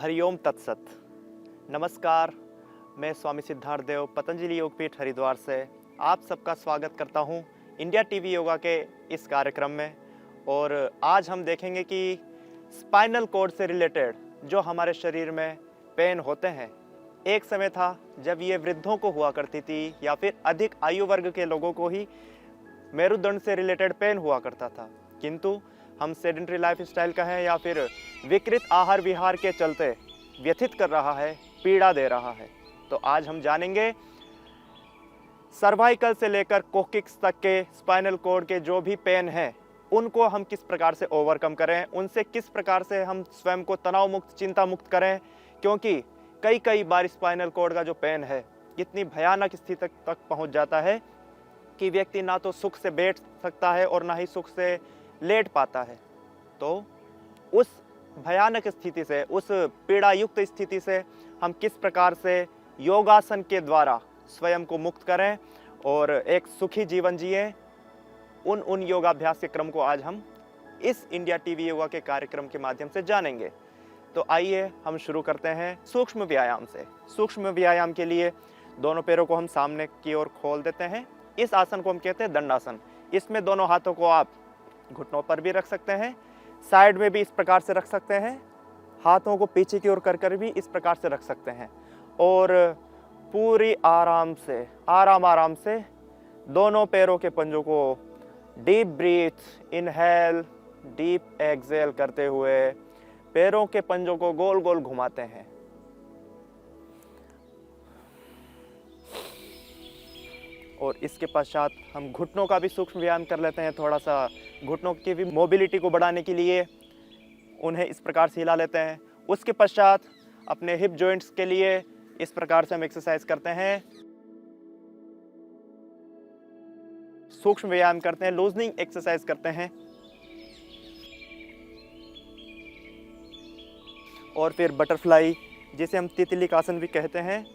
हरिओम तत्सत। नमस्कार, मैं स्वामी सिद्धार्थ देव पतंजलि योगपीठ हरिद्वार से आप सबका स्वागत करता हूं इंडिया टीवी योगा के इस कार्यक्रम में। और आज हम देखेंगे कि स्पाइनल कॉर्ड से रिलेटेड जो हमारे शरीर में पेन होते हैं, एक समय था जब ये वृद्धों को हुआ करती थी या फिर अधिक आयु वर्ग के लोगों को ही मेरुदंड से रिलेटेड पेन हुआ करता था, किंतु हम सेडेंटरी लाइफ स्टाइल का है या फिर विकृत आहार विहार के चलते व्यथित कर रहा है, पीड़ा दे रहा है। तो आज हम जानेंगे सर्वाइकल से लेकर कोकिक्स तक के स्पाइनल कॉर्ड के जो भी पेन हैं, उनको हम किस प्रकार से ओवरकम करें, उनसे किस प्रकार से हम स्वयं को तनाव मुक्त, चिंता मुक्त करें। क्योंकि कई बार स्पाइनल कॉर्ड का जो पेन है इतनी भयानक स्थिति तक पहुंच जाता है कि व्यक्ति ना तो सुख से बैठ सकता है और ना ही सुख से लेट पाता है। तो उस भयानक स्थिति से, उस पीड़ा युक्त स्थिति से हम किस प्रकार से योगासन के द्वारा स्वयं को मुक्त करें और एक सुखी जीवन जिए, उन योगाभ्यास के क्रम को आज हम इस इंडिया टीवी योगा के कार्यक्रम के माध्यम से जानेंगे। तो आइए हम शुरू करते हैं सूक्ष्म व्यायाम से। सूक्ष्म व्यायाम के लिए दोनों पैरों को हम सामने की ओर खोल देते हैं। इस आसन को हम कहते हैं दंडासन। इसमें दोनों हाथों को आप घुटनों पर भी रख सकते हैं, साइड में भी इस प्रकार से रख सकते हैं, हाथों को पीछे की ओर कर भी इस प्रकार से रख सकते हैं। और पूरी आराम से दोनों पैरों के पंजों को deep breath, inhale, deep exhale करते हुए पैरों के पंजों को गोल गोल घुमाते हैं। और इसके पश्चात हम घुटनों का भी सूक्ष्म व्यायाम कर लेते हैं। थोड़ा सा घुटनों की भी मोबिलिटी को बढ़ाने के लिए उन्हें इस प्रकार से हिला लेते हैं। उसके पश्चात अपने हिप जॉइंट्स के लिए इस प्रकार से हम एक्सरसाइज करते हैं, सूक्ष्म व्यायाम करते हैं, लूजनिंग एक्सरसाइज करते हैं। और फिर बटरफ्लाई, जिसे हम तितली का आसन भी कहते हैं।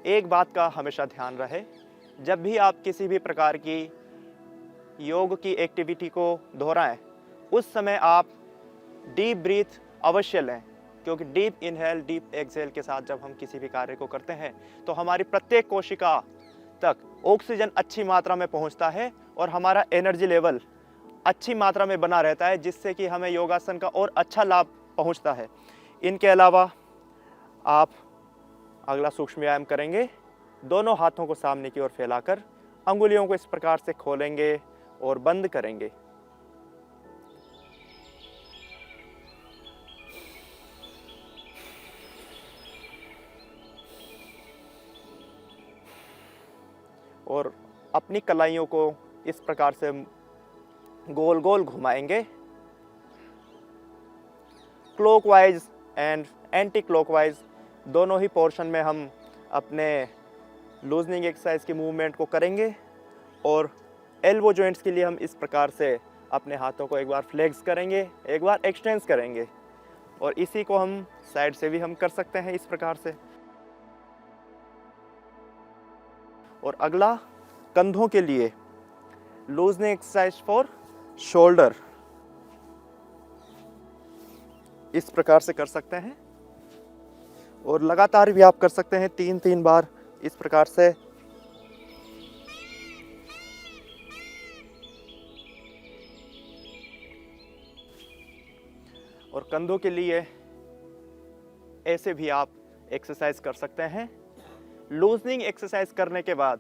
एक बात का हमेशा ध्यान रहे, जब भी आप किसी भी प्रकार की योग की एक्टिविटी को दोहराएं, उस समय आप डीप ब्रीथ अवश्य लें। क्योंकि डीप इनहेल, डीप एक्सहेल के साथ जब हम किसी भी कार्य को करते हैं तो हमारी प्रत्येक कोशिका तक ऑक्सीजन अच्छी मात्रा में पहुंचता है और हमारा एनर्जी लेवल अच्छी मात्रा में बना रहता है, जिससे कि हमें योगासन का और अच्छा लाभ पहुंचता है। इनके अलावा आप अगला सूक्ष्म व्यायाम करेंगे, दोनों हाथों को सामने की ओर फैलाकर अंगुलियों को इस प्रकार से खोलेंगे और बंद करेंगे। और अपनी कलाइयों को इस प्रकार से गोल गोल घुमाएंगे। क्लॉकवाइज एंड एंटी क्लॉकवाइज दोनों ही पोर्शन में हम अपने लूजनिंग एक्सरसाइज की मूवमेंट को करेंगे। और एल्बो जॉइंट्स के लिए हम इस प्रकार से अपने हाथों को एक बार फ्लेक्स करेंगे, एक बार एक्सटेंस करेंगे। और इसी को हम साइड से भी हम कर सकते हैं इस प्रकार से। और अगला कंधों के लिए लूजनिंग एक्सरसाइज फॉर शोल्डर, इस प्रकार से कर सकते हैं। और लगातार भी आप कर सकते हैं 3-3 बार इस प्रकार से। और कंधों के लिए ऐसे भी आप एक्सरसाइज कर सकते हैं। लूजनिंग एक्सरसाइज करने के बाद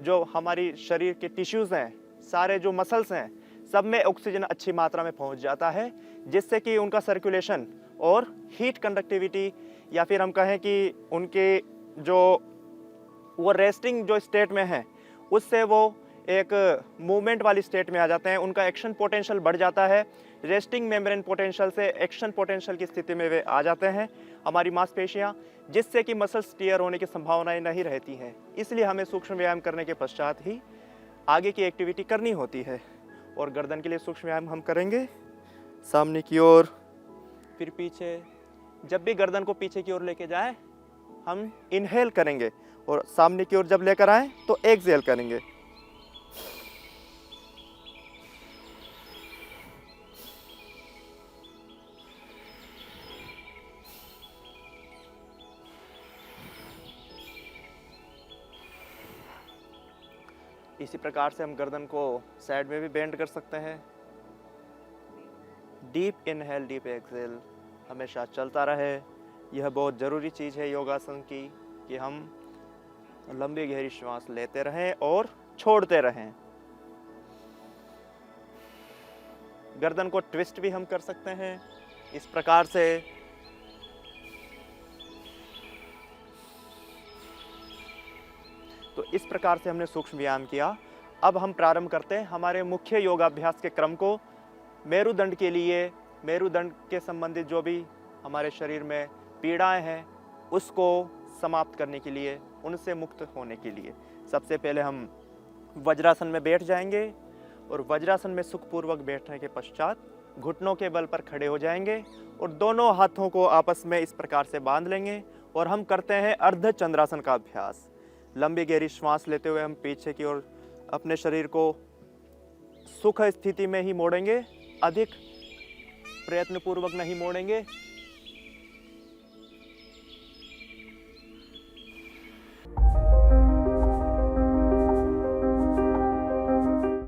जो हमारी शरीर के टिश्यूज हैं, सारे जो मसल्स हैं, सब में ऑक्सीजन अच्छी मात्रा में पहुंच जाता है, जिससे कि उनका सर्कुलेशन और हीट कंडक्टिविटी, या फिर हम कहें कि उनके जो वो रेस्टिंग जो स्टेट में है, उससे वो एक मूवमेंट वाली स्टेट में आ जाते हैं। उनका एक्शन पोटेंशियल बढ़ जाता है। रेस्टिंग मेम्ब्रेन पोटेंशियल से एक्शन पोटेंशियल की स्थिति में वे आ जाते हैं हमारी मांसपेशियां, जिससे कि मसल्स टीयर होने की संभावनाएं नहीं रहती हैं। इसलिए हमें सूक्ष्म व्यायाम करने के पश्चात ही आगे की एक्टिविटी करनी होती है। और गर्दन के लिए सूक्ष्म व्यायाम हम करेंगे, सामने की ओर फिर पीछे। जब भी गर्दन को पीछे की ओर लेके जाए, हम इनहेल करेंगे और सामने की ओर जब लेकर आए तो एक्सहेल करेंगे। इसी प्रकार से हम गर्दन को साइड में भी बेंड कर सकते हैं। डीप इनहेल डीप एक्सहेल हमेशा चलता रहे। यह बहुत ज़रूरी चीज़ है योगासन की कि हम लंबी गहरी श्वास लेते रहें और छोड़ते रहें। गर्दन को ट्विस्ट भी हम कर सकते हैं इस प्रकार से। तो इस प्रकार से हमने सूक्ष्म व्यायाम किया। अब हम प्रारंभ करते हैं हमारे मुख्य योगाभ्यास के क्रम को। मेरुदंड के लिए, मेरुदंड के संबंधित जो भी हमारे शरीर में पीड़ाएं हैं उसको समाप्त करने के लिए, उनसे मुक्त होने के लिए सबसे पहले हम वज्रासन में बैठ जाएंगे और वज्रासन में सुखपूर्वक बैठने के पश्चात घुटनों के बल पर खड़े हो जाएंगे और दोनों हाथों को आपस में इस प्रकार से बांध लेंगे और हम करते हैं अर्ध चंद्रासन का अभ्यास। लंबी गहरी श्वास लेते हुए हम पीछे की ओर अपने शरीर को सुख स्थिति में ही मोड़ेंगे, अधिक प्रयत्नपूर्वक नहीं मोड़ेंगे।